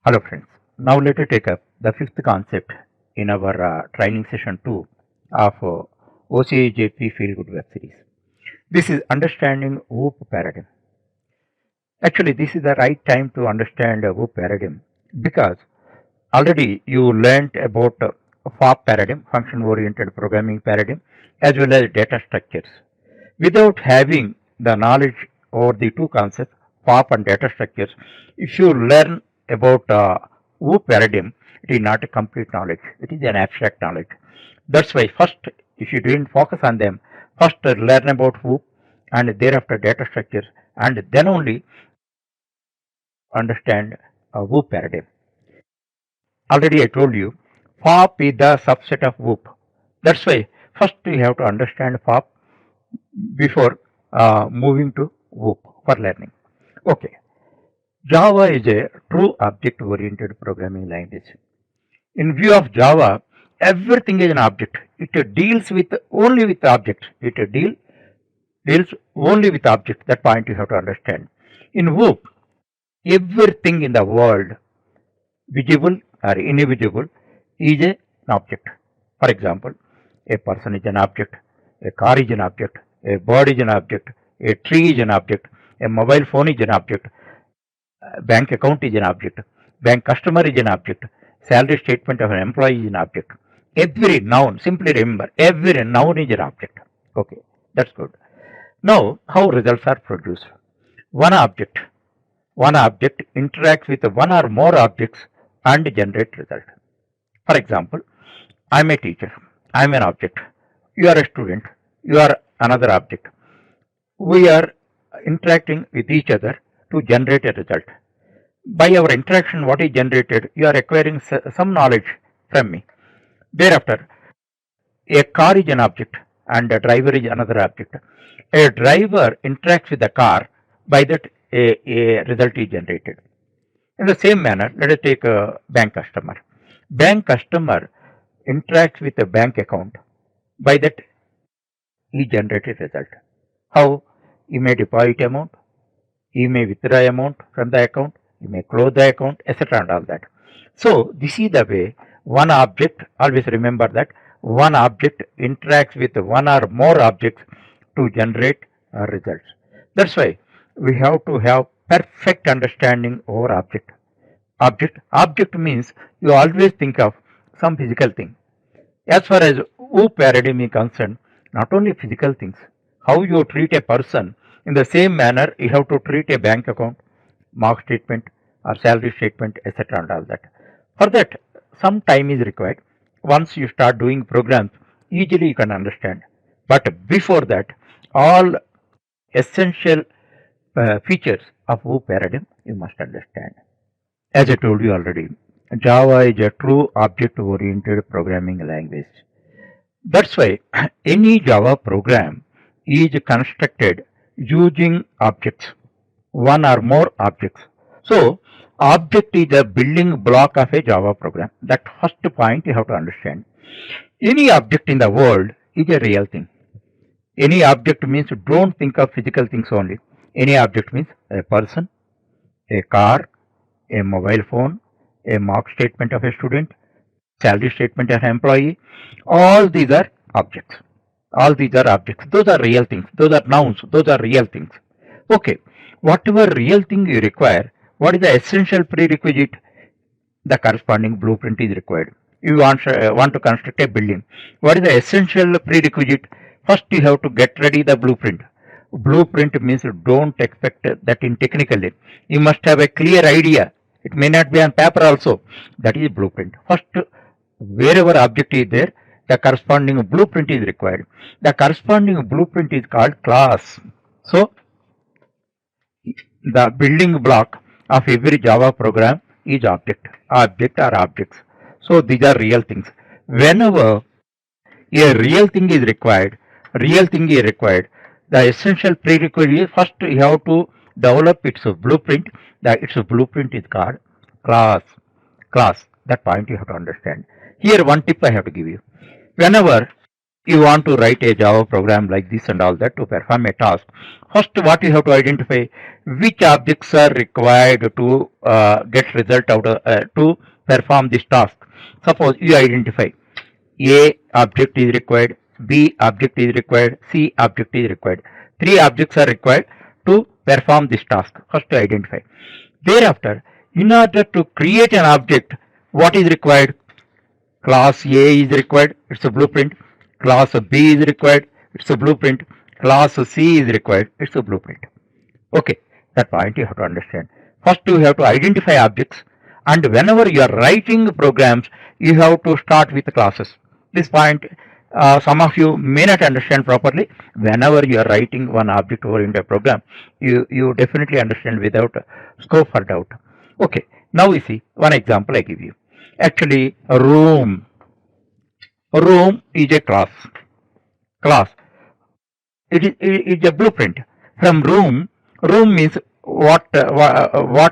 Hello friends. Now let us take up the fifth concept in our training session 2 of OCAJP Feel Good web series. This is understanding WOOP paradigm. Actually, this is the right time to understand WOOP paradigm because already you learnt about FOP paradigm, function oriented programming paradigm, as well as data structures. Without having the knowledge over the two concepts, FOP and data structures, if you learn about WOOP paradigm, it is not a complete knowledge. It is an abstract knowledge. That's why first, if you didn't focus on them, first learn about WOOP and thereafter data structures, and then only understand WOOP paradigm. Already I told you, FOP is the subset of WOOP. That's why first you have to understand FOP before moving to WOOP for learning. Okay, Java is a true object-oriented programming language. In view of Java, everything is an object. It deals with only with objects. Deals only with objects. That point you have to understand. In WOOP, everything in the world, visible or invisible, is an object. For example, a person is an object, a car is an object, a bird is an object, a tree is an object, a mobile phone is an object, a bank account is an object, bank customer is an object, salary statement of an employee is an object. Every noun, simply remember, every noun is an object. Okay, that's good. Now, how results are produced? One object, one object interacts with one or more objects and generate result. For example, I am a teacher, I am an object, you are a student, you are another object. We are interacting with each other to generate a result. By our interaction, what is generated, you are acquiring some knowledge from me. Thereafter, a car is an object and a driver is another object. A driver interacts with the car, by that a result is generated. In the same manner, let us take a bank customer. Bank customer interacts with a bank account, by that he generated result. How? He may deposit amount, he may withdraw amount from the account, he may close the account, etc. and all that. So this is the way one object, always remember that one object interacts with one or more objects to generate results. That's why we have to have perfect understanding over object. Object means you always think of some physical thing. As far as WOOP paradigm is concerned, not only physical things, how you treat a person, in the same manner you have to treat a bank account, mark statement or salary statement, etc. and all that. For that, some time is required. Once you start doing programs, easily you can understand. But before that, all essential features of WOOP paradigm you must understand. As I told you already, Java is a true object-oriented programming language. That's why any Java program is constructed using objects, one or more objects. So, object is a building block of a Java program. That first point you have to understand. Any object in the world is a real thing. Any object means don't think of physical things only. Any object means a person, a car, a mobile phone, a mark statement of a student, salary statement of an employee. All these are objects. All these are objects. Those are real things. Those are nouns. Those are real things. Okay. Whatever real thing you require, what is the essential prerequisite? The corresponding blueprint is required. You want to construct a building. What is the essential prerequisite? First you have to get ready the blueprint. Blueprint means don't expect that in technically. You must have a clear idea. It may not be on paper also. That is blueprint. First, wherever object is there, the corresponding blueprint is required. The corresponding blueprint is called class. So, the building block of every Java program is object. Object or objects. So, these are real things. Whenever a real thing is required, the essential prerequisite is first you have to develop its blueprint. Its blueprint is called class. Class. That point you have to understand. Here one tip I have to give you. Whenever you want to write a Java program like this and all that to perform a task, first what you have to identify which objects are required to get result out of, to perform this task. Suppose you identify A object is required, B object is required, C object is required. Three objects are required to perform this task. First to identify. Thereafter, in order to create an object, what is required? Class A is required, it's a blueprint. Class B is required, it's a blueprint. Class C is required, it's a blueprint. Okay, that point you have to understand. First you have to identify objects, and whenever you are writing programs, you have to start with classes. This point some of you may not understand properly. Whenever you are writing one object oriented program, you definitely understand without scope for doubt. Okay, now we see one example I give you. Actually, room is a class. It is a blueprint. From room means what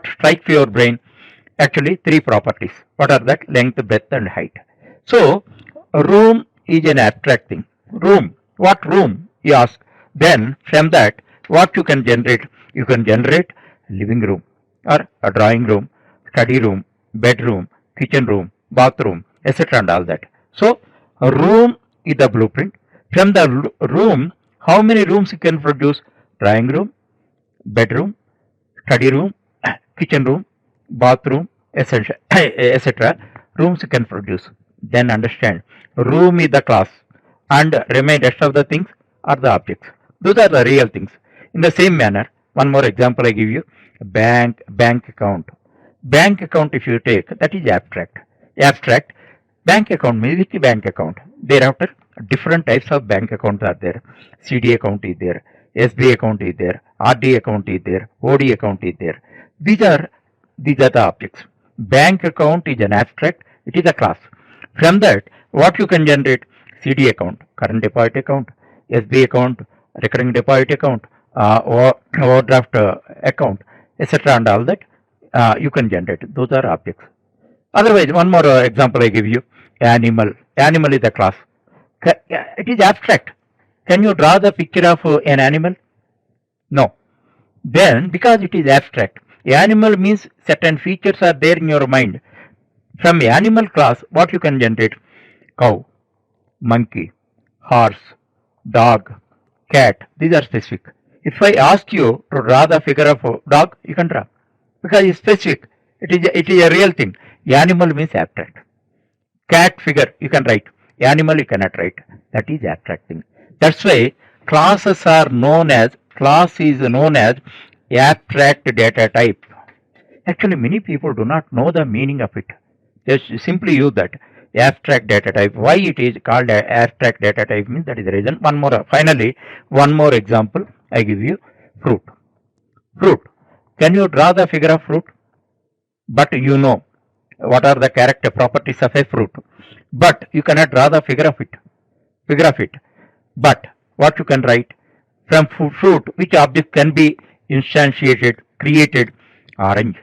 strikes your brain? Actually, three properties. What are that? Length, breadth, and height. So, room is an abstract thing. Room. What room? You ask. Then, from that, what you can generate? You can generate living room or a drawing room, study room, bedroom, kitchen room, bathroom, etc. and all that. So, a room is the blueprint. From the room, how many rooms you can produce? Drawing room, bedroom, study room, kitchen room, bathroom, etc. Rooms you can produce. Then understand, room is the class and remain rest of the things are the objects. Those are the real things. In the same manner, one more example I give you. Bank account. Bank account, if you take, that is abstract. Bank account means which bank account? Thereafter, different types of bank accounts are there. CD account is there, SB account is there, RD account is there, OD account is there. These are the objects. Bank account is an abstract, it is a class. From that, what you can generate? CD account, current deposit account, SB account, recurring deposit account, or overdraft account, etc. and all that you can generate. Those are objects. Otherwise, one more example I give you. Animal. Animal is a class. It is abstract. Can you draw the picture of an animal? No. Then, because it is abstract, animal means certain features are there in your mind. From animal class, what you can generate? Cow, monkey, horse, dog, cat. These are specific. If I ask you to draw the figure of a dog, you can draw because it's specific. It is a real thing. Animal means abstract. Cat figure you can write. Animal you cannot write. That is abstract thing. That's why class is known as abstract data type. Actually, many people do not know the meaning of it. Just simply use that abstract data type. Why it is called abstract data type means that is the reason. Finally, one more example I give you. Fruit. Can you draw the figure of fruit? But you know what are the character properties of a fruit. But you cannot draw the figure of it. But what you can write? From fruit, which object can be instantiated, created? Orange,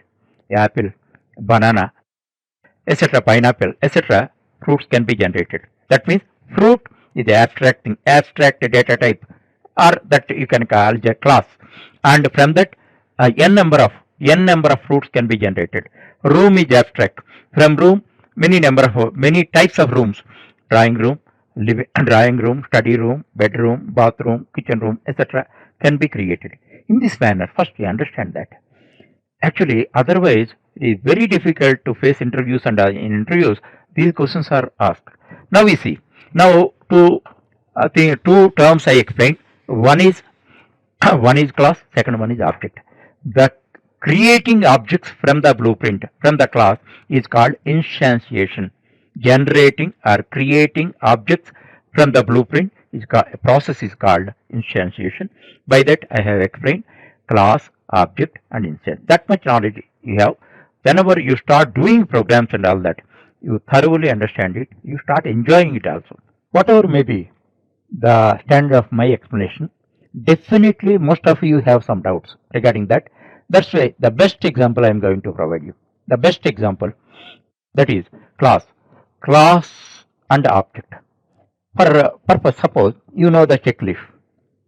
apple, banana, etc., pineapple, etc. Fruits can be generated. That means fruit is the abstract thing, abstract data type, or that you can call a class. And from that, n number of fruits can be generated. Room is abstract. From room, many types of rooms. Drawing room, study room, bedroom, bathroom, kitchen room, etc. can be created. In this manner, first we understand that. Actually, otherwise, it is very difficult to face interviews, and in interviews, these questions are asked. Now we see. Now, two terms I explained. One is class, second one is object. The creating objects from the blueprint, from the class, is called instantiation. Generating or creating objects from the blueprint a process is called instantiation. By that I have explained class, object and instance. That much knowledge you have. Whenever you start doing programs and all that, you thoroughly understand it, you start enjoying it also. Whatever may be the standard of my explanation, definitely most of you have some doubts regarding that. That's why the best example I am going to provide you. The best example, that is class and object. For purpose, suppose you know the check leaf.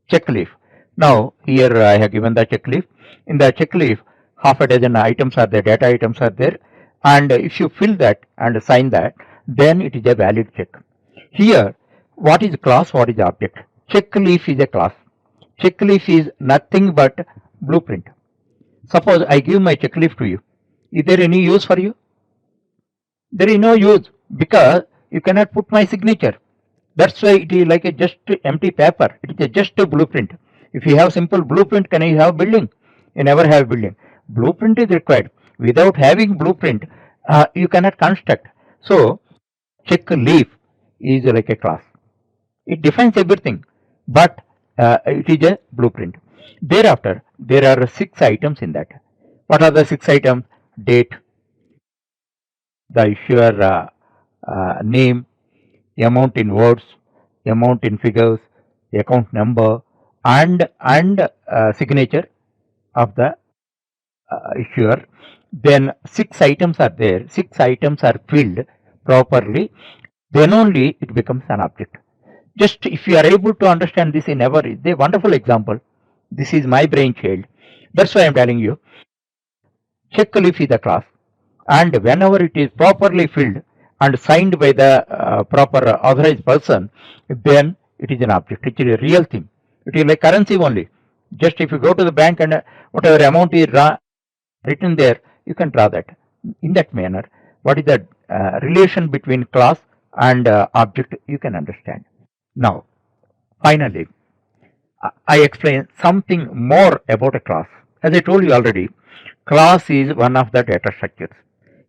Check leaf. Now here I have given the check leaf. In the check leaf, half a dozen items are there, data items are there, and if you fill that and sign that, then it is a valid check. Here, what is class, what is object? Check leaf is a class. Check leaf is nothing but blueprint. Suppose I give my check leaf to you. Is there any use for you? There is no use because you cannot put my signature. That's why it is like a just empty paper. It is just a blueprint. If you have simple blueprint, can you have building? You never have building. Blueprint is required. Without having blueprint, you cannot construct. So, check leaf is like a class. It defines everything, but it is a blueprint. Thereafter, there are 6 items in that. What are the 6 items? Date, the issuer name, amount in words, amount in figures, account number, and signature of the issuer. Then 6 items are there. 6 items are filled properly. Then only it becomes an object. Just if you are able to understand this in our, it's a wonderful example. This is my brainchild. That's why I am telling you. Check leaf is the class, and whenever it is properly filled and signed by the proper authorized person, then it is an object. It is a real thing. It is like currency only. Just if you go to the bank and whatever amount is written there, you can draw that. In that manner, what is the relation between class and object, you can understand. Now, finally, I explain something more about a class. As I told you already, class is one of the data structures.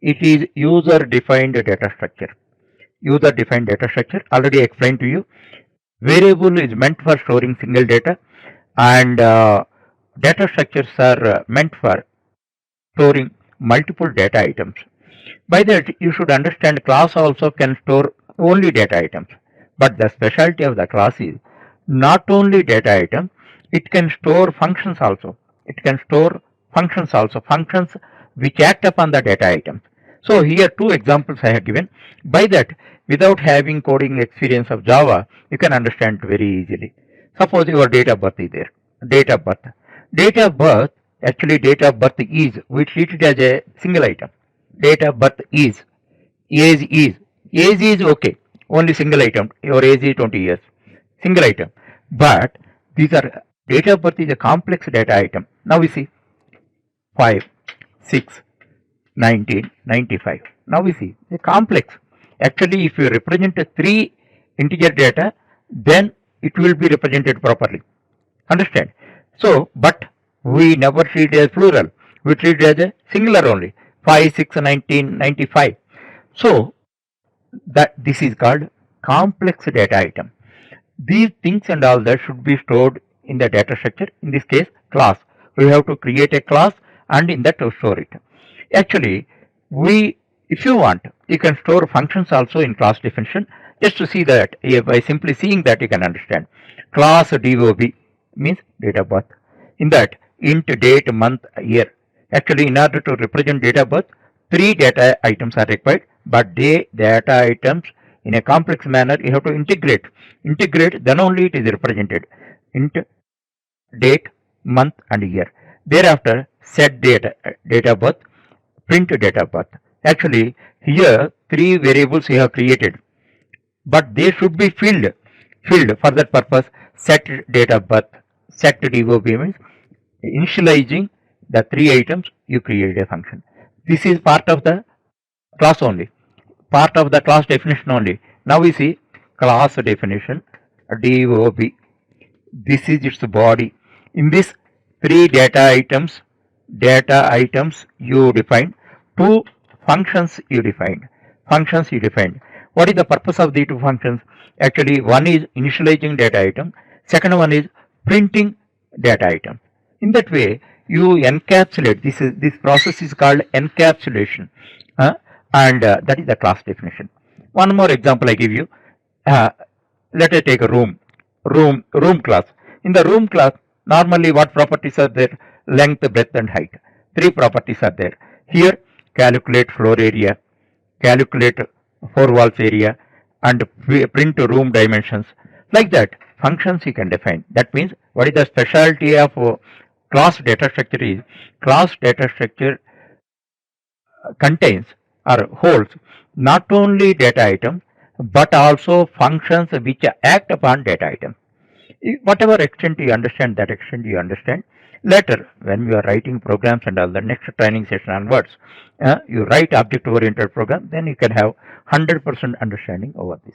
It is user-defined data structure. User-defined data structure, already explained to you. Variable is meant for storing single data, and data structures are meant for storing multiple data items. By that, you should understand class also can store only data items. But the specialty of the class is not only data item, it can store functions also. It can store functions also, functions which act upon the data items. So here 2 examples I have given. By that, without having coding experience of Java, you can understand very easily. Suppose your date of birth is there. Date of birth. Date of birth, actually date of birth is, we treat it as a single item. Date of birth is, age is okay, only single item, your age is 20 years, single item. But these are, date of birth is a complex data item. Now we see 5, 6, 19, 95. Now we see a complex. Actually, if you represent 3 integer data, then it will be represented properly. Understand? So, but we never treat it as plural. We treat it as a singular only. 5, 6, 19, 95. So, that this is called complex data item. These things and all that should be stored in the data structure. In this case, class. We have to create a class and in that to store it. Actually, if you want, you can store functions also in class definition. Just to see that, by simply seeing that, you can understand. Class DOB means date of birth. In that, int date, month, year. Actually, in order to represent date of birth, 3 data items are required, but data items in a complex manner you have to integrate. Then only it is represented. Int date, month and year. Thereafter, set date of birth, print date of birth. Actually, here 3 variables you have created, but they should be filled. For that purpose, set date of birth, set DOB means initializing the 3 items, you create a function. This is part of the class only, part of the class definition only. Now we see class definition, DOB. This is its body. In this 3 data items you define, 2 functions you defined. What is the purpose of the 2 functions? Actually, one is initializing data item, second one is printing data item. In that way, you encapsulate. This process is called encapsulation, and that is the class definition. One more example I give you. Let us take a room class. In the room class, normally what properties are there? Length, breadth and height. 3 properties are there. Here, calculate floor area, calculate 4 walls area, and print room dimensions. Like that, functions you can define. That means what is the specialty of class data structure is class data structure contains or holds not only data items but also functions which act upon data items. Whatever extent you understand, that extent you understand. Later, when you are writing programs and all the next training session onwards, you write object oriented program, then you can have 100% understanding over this.